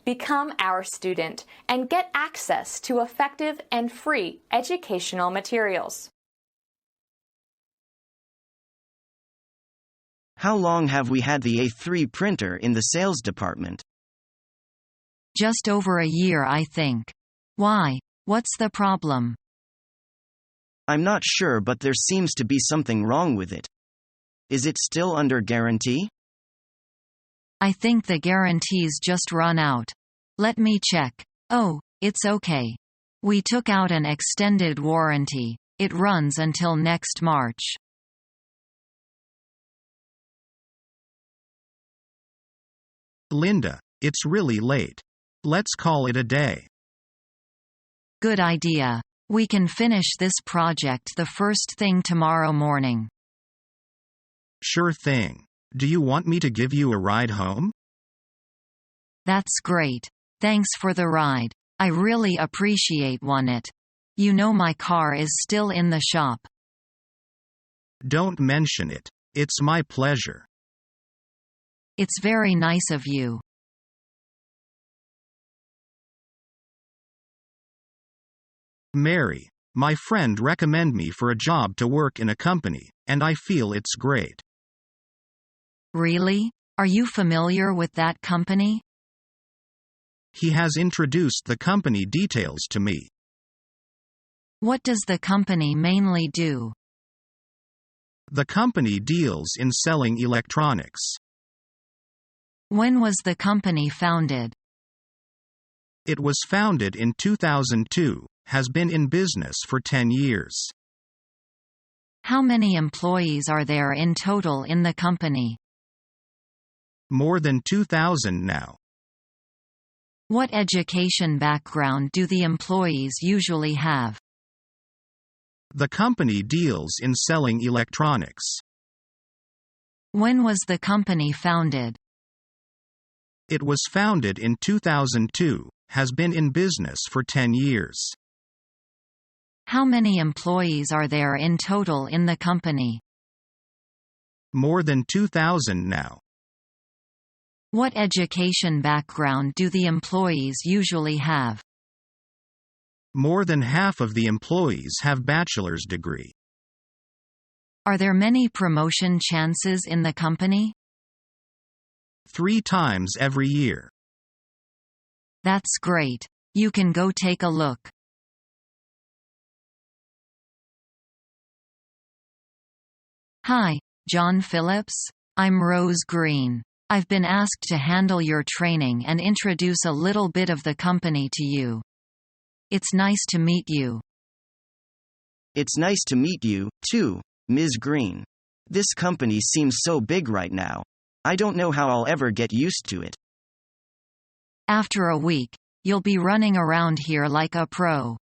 become our student and get access to effective and free educational materials. How long have we had the A3 printer in the sales department? Just over a year, I think. Why? What's the problem? I'm not sure, but there seems to be something wrong with it. Is it still under guarantee? I think the guarantee's just run out. Let me check. Oh, it's okay. We took out an extended warranty. It runs until next March. Linda, it's really late. Let's call it a day. Good idea. We can finish this project the first thing tomorrow morning. Sure thing. Do you want me to give you a ride home? That's great. Thanks for the ride. I really appreciate it. You know my car is still in the shop. Don't mention it. It's my pleasure. It's very nice of you. Mary, my friend recommended me for a job to work in a company, and I feel it's great. Really? Are you familiar with that company? He has introduced the company details to me. What does the company mainly do? The company deals in selling electronics. When was the company founded? It was founded in 2002, has been in business for 10 years. How many employees are there in total in the company? More than 2,000 now. What education background do the employees usually have? The company deals in selling electronics. When was the company founded? It was founded in 2002, has been in business for 10 years. How many employees are there in total in the company? More than 2,000 now. What education background do the employees usually have? More than half of the employees have bachelor's degree. Are there many promotion chances in the company? 3 times every year. That's great. You can go take a look. Hi, John Phillips. I'm Rose Green. I've been asked to handle your training and introduce a little bit of the company to you. It's nice to meet you. It's nice to meet you, too, Ms. Green. This company seems so big right now. I don't know how I'll ever get used to it. After a week, you'll be running around here like a pro.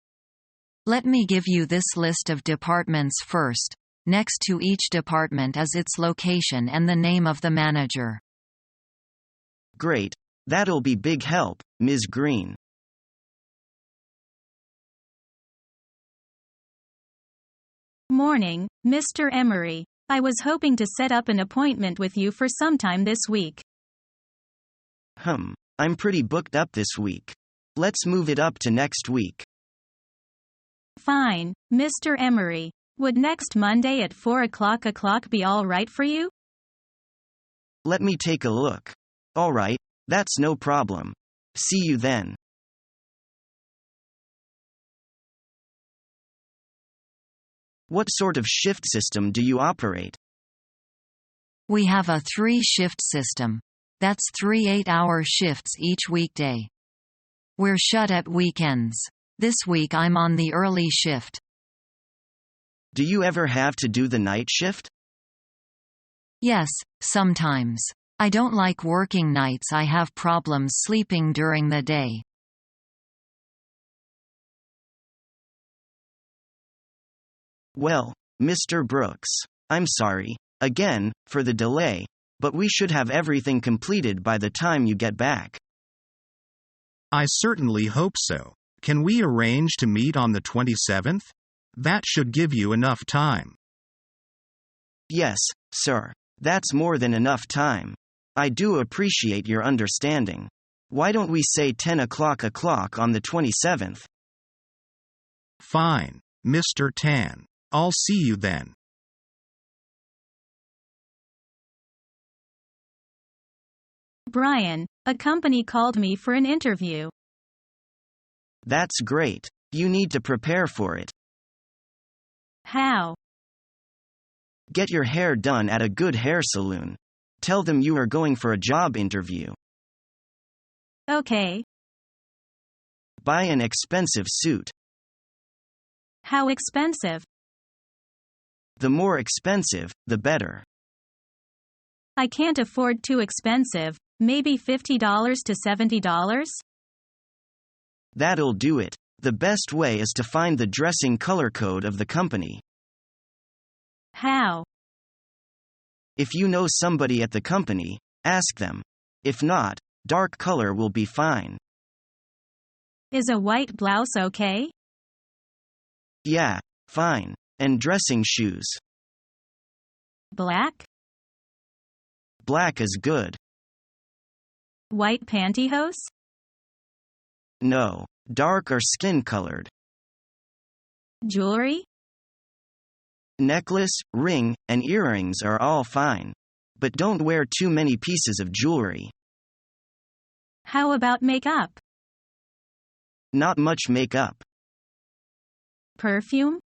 Let me give you this list of departments first. Next to each department is its location and the name of the manager. Great. That'll be big help, Ms. Green. Morning, Mr. Emery. I was hoping to set up an appointment with you for sometime this week. I'm pretty booked up this week. Let's move it up to next week. Fine, Mr. Emery. Would next Monday at 4 o'clock be all right for you? Let me take a look. All right, that's no problem. See you then. What sort of shift system do you operate? We have a 3-shift system. That's 3 8-hour shifts each weekday. We're shut at weekends. This week I'm on the early shift. Do you ever have to do the night shift? Yes, sometimes. I don't like working nights. I have problems sleeping during the day. Well, Mr. Brooks, I'm sorry, again, for the delay, but we should have everything completed by the time you get back. I certainly hope so. Can we arrange to meet on the 27th? That should give you enough time. Yes, sir. That's more than enough time. I do appreciate your understanding. Why don't we say 10 o'clock on the 27th? Fine, Mr. Tan. I'll see you then. Brian, a company called me for an interview. That's great. You need to prepare for it. How? Get your hair done at a good hair salon. Tell them you are going for a job interview. Okay. Buy an expensive suit. How expensive? The more expensive, the better. I can't afford too expensive, maybe $50 to $70? That'll do it. The best way is to find the dressing color code of the company. How? If you know somebody at the company, ask them. If not, dark color will be fine. Is a white blouse okay? Yeah, fine. And dressing shoes. Black? Black is good. White pantyhose? No, dark or skin colored. Jewelry? Necklace, ring, and earrings are all fine. But don't wear too many pieces of jewelry. How about makeup? Not much makeup. Perfume?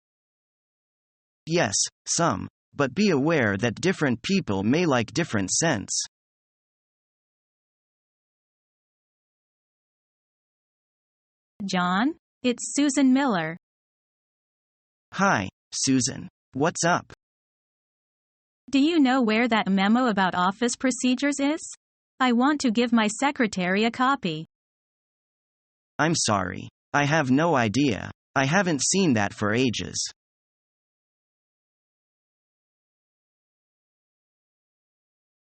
Yes, some. But be aware that different people may like different scents. John? It's Susan Miller. Hi, Susan. What's up? Do you know where that memo about office procedures is? I want to give my secretary a copy. I'm sorry. I have no idea. I haven't seen that for ages.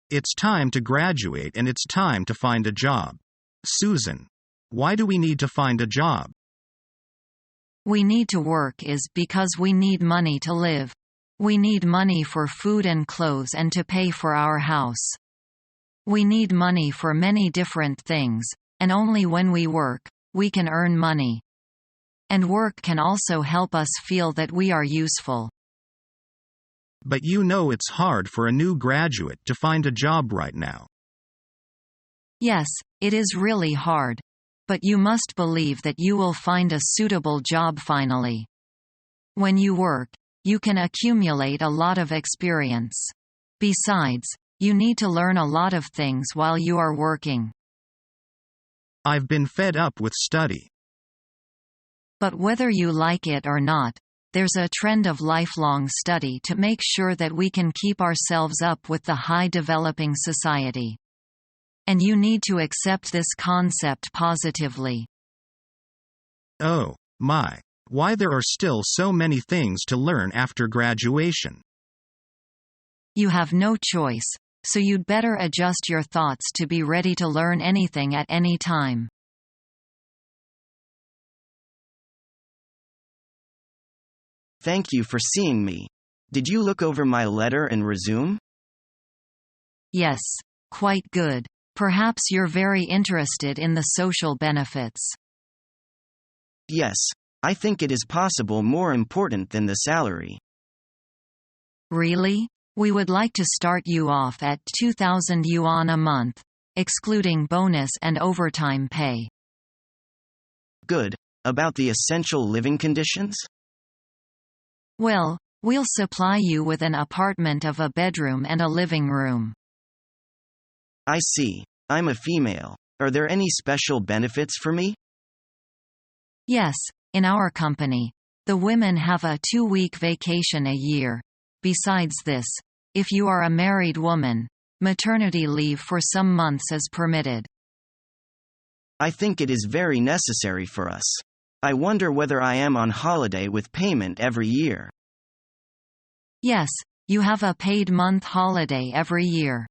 It's time to graduate and it's time to find a job. Susan, why do we need to find a job? We need to work is because we need money to live. We need money for food and clothes and to pay for our house. We need money for many different things, and only when we work, we can earn money. And work can also help us feel that we are useful. But you know it's hard for a new graduate to find a job right now. Yes, it is really hard. But you must believe that you will find a suitable job finally. When you work, you can accumulate a lot of experience. Besides, you need to learn a lot of things while you are working. I've been fed up with study. But whether you like it or not, there's a trend of lifelong study to make sure that we can keep ourselves up with the high developing society. And you need to accept this concept positively. Oh, my. Why there are still so many things to learn after graduation. You have no choice, so you'd better adjust your thoughts to be ready to learn anything at any time. Thank you for seeing me. Did you look over my letter and resume? Yes, quite good. Perhaps you're very interested in the social benefits. Yes, I think it is possible more important than the salary. Really? We would like to start you off at 2,000 yuan a month, excluding bonus and overtime pay. Good. About the essential living conditions? Well, we'll supply you with an apartment of a bedroom and a living room. I see. I'm a female. Are there any special benefits for me? Yes, in our company, the women have a 2-week vacation a year. Besides this, if you are a married woman, maternity leave for some months is permitted. I think it is very necessary for us. I wonder whether I am on holiday with payment every year. Yes, you have a paid month holiday every year.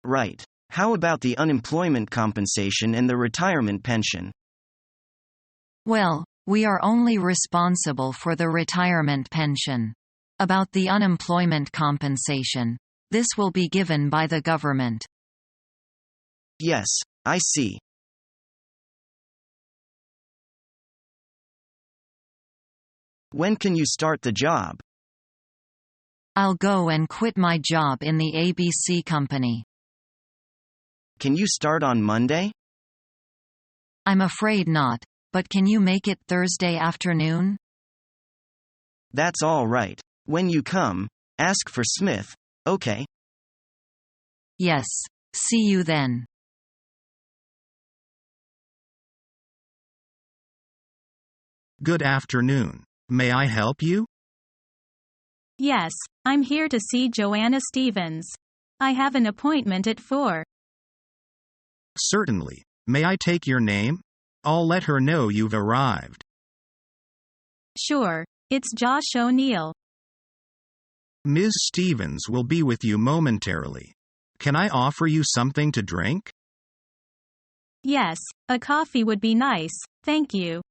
Right. How about the unemployment compensation and the retirement pension? Well, we are only responsible for the retirement pension. About the unemployment compensation, this will be given by the government. Yes, I see. When can you start the job? I'll go and quit my job in the ABC company. Can you start on Monday? I'm afraid not, but can you make it Thursday afternoon? That's all right. When you come, ask for Smith, okay? Yes. See you then. Good afternoon. May I help you? Yes, I'm here to see Joanna Stevens. I have an appointment at 4. Certainly. May I take your name? I'll let her know you've arrived. Sure, it's Josh O'Neill. Ms. Stevens will be with you momentarily. Can I offer you something to drink? Yes, a coffee would be nice, thank you.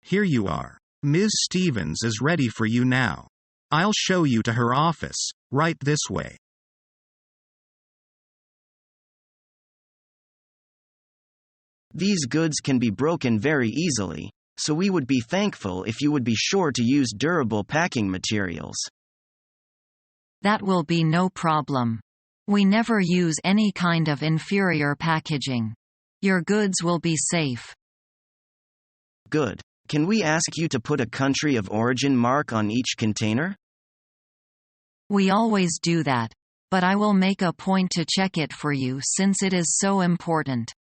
Here you are. Ms. Stevens is ready for you now. I'll show you to her office, right this way. These goods can be broken very easily, so we would be thankful if you would be sure to use durable packing materials. That will be no problem. We never use any kind of inferior packaging. Your goods will be safe. Good. Can we ask you to put a country of origin mark on each container? We always do that, but I will make a point to check it for you since it is so important.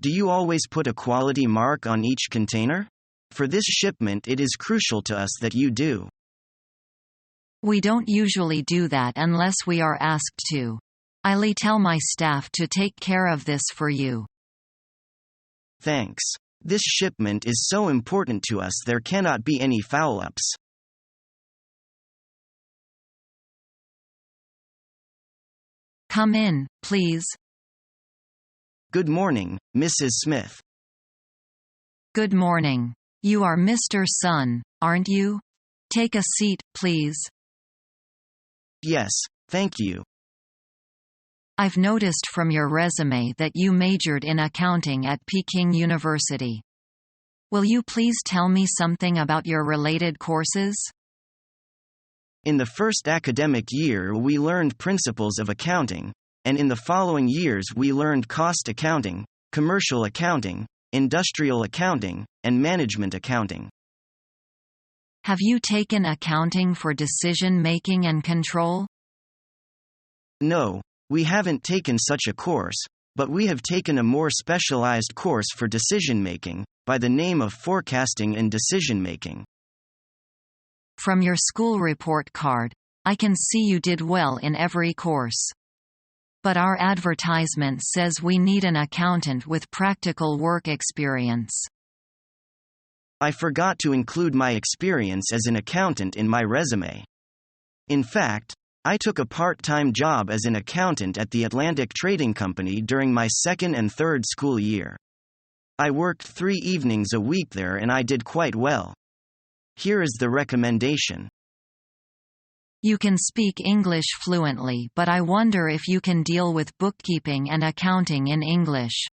Do you always put a quality mark on each container? For this shipment, it is crucial to us that you do. We don't usually do that unless we are asked to. I'll tell my staff to take care of this for you. Thanks. This shipment is so important to us there cannot be any foul-ups. Come in, please. Good morning, Mrs. Smith. Good morning. You are Mr. Sun, aren't you? Take a seat, please. Yes, thank you. I've noticed from your resume that you majored in accounting at Peking University. Will you please tell me something about your related courses? In the first academic year we learned principles of accounting, and in the following years we learned cost accounting, commercial accounting, industrial accounting, and management accounting. Have you taken accounting for decision-making and control? No, we haven't taken such a course, but we have taken a more specialized course for decision-making, by the name of forecasting and decision-making. From your school report card, I can see you did well in every course. But our advertisement says we need an accountant with practical work experience. I forgot to include my experience as an accountant in my resume. In fact, I took a part-time job as an accountant at the Atlantic Trading Company during my second and third school year. I worked 3 evenings a week there and I did quite well. Here is the recommendation. You can speak English fluently, but I wonder if you can deal with bookkeeping and accounting in English.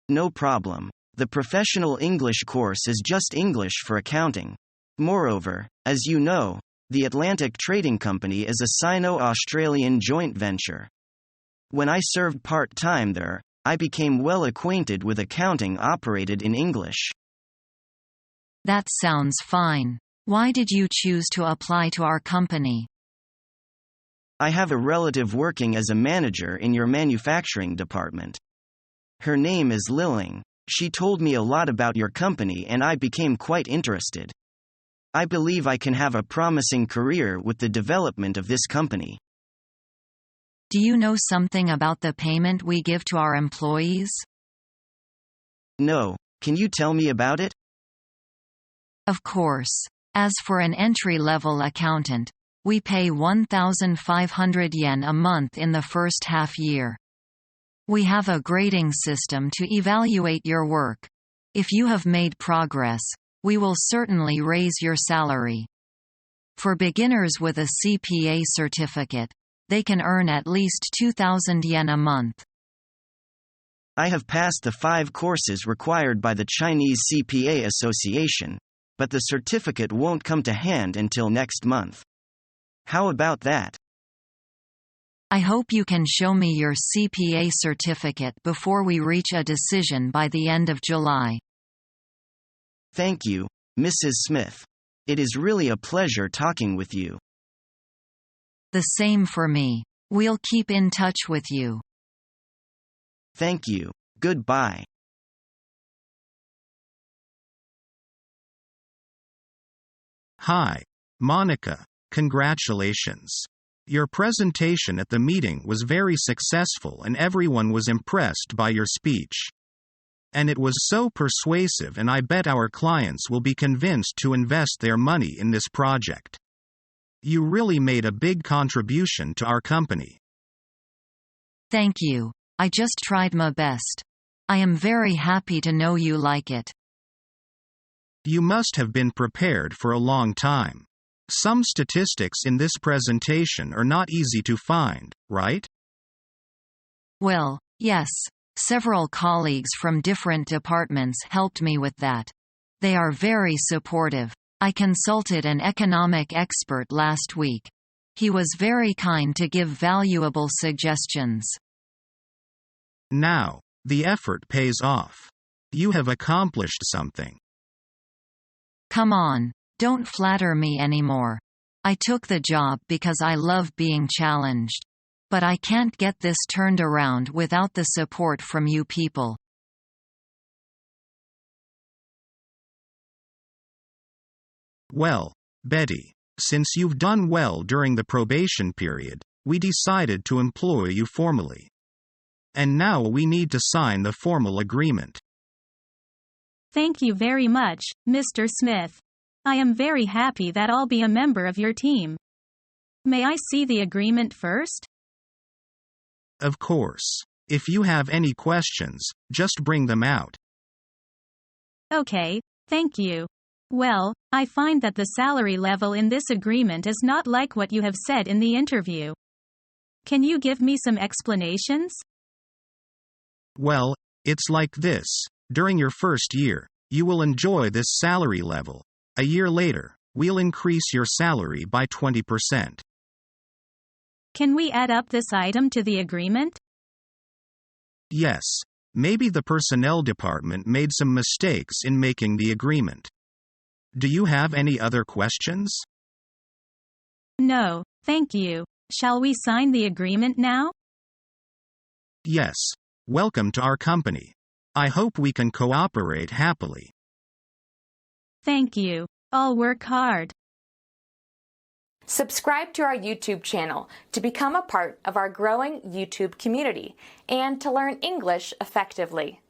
No problem. The professional English course is just English for accounting. Moreover, as you know, the Atlantic Trading Company is a Sino-Australian joint venture. When I served part-time there, I became well acquainted with accounting operated in English. That sounds fine. Why did you choose to apply to our company? I have a relative working as a manager in your manufacturing department. Her name is Lilling. She told me a lot about your company and I became quite interested. I believe I can have a promising career with the development of this company. Do you know something about the payment we give to our employees? No, can you tell me about it? Of course. As for an entry-level accountant, we pay 1,500 yen a month in the first half year. We have a grading system to evaluate your work. If you have made progress, we will certainly raise your salary. For beginners with a CPA certificate, they can earn at least 2,000 yen a month. I have passed the 5 courses required by the Chinese CPA Association, but the certificate won't come to hand until next month. How about that? I hope you can show me your CPA certificate before we reach a decision by the end of July. Thank you, Mrs. Smith. It is really a pleasure talking with you. The same for me. We'll keep in touch with you. Thank you. Goodbye. Hi, Monica. Congratulations. Your presentation at the meeting was very successful and everyone was impressed by your speech. And it was so persuasive, and I bet our clients will be convinced to invest their money in this project. You really made a big contribution to our company. Thank you. I just tried my best. I am very happy to know you like it. You must have been prepared for a long time. Some statistics in this presentation are not easy to find, right? Well, yes. Several colleagues from different departments helped me with that. They are very supportive. I consulted an economic expert last week. He was very kind to give valuable suggestions. Now, the effort pays off. You have accomplished something. Come on, don't flatter me anymore. I took the job because I love being challenged. But I can't get this turned around without the support from you people. Well, Betty, since you've done well during the probation period, we decided to employ you formally. And now we need to sign the formal agreement. Thank you very much, Mr. Smith. I am very happy that I'll be a member of your team. May I see the agreement first? Of course. If you have any questions, just bring them out. Okay, thank you. Well, I find that the salary level in this agreement is not like what you have said in the interview. Can you give me some explanations? Well, it's like this. During your first year, you will enjoy this salary level. A year later, we'll increase your salary by 20%. Can we add up this item to the agreement? Yes. Maybe the personnel department made some mistakes in making the agreement. Do you have any other questions? No, thank you. Shall we sign the agreement now? Yes. Welcome to our company. I hope we can cooperate happily. Thank you. I'll work hard. Subscribe to our YouTube channel to become a part of our growing YouTube community and to learn English effectively.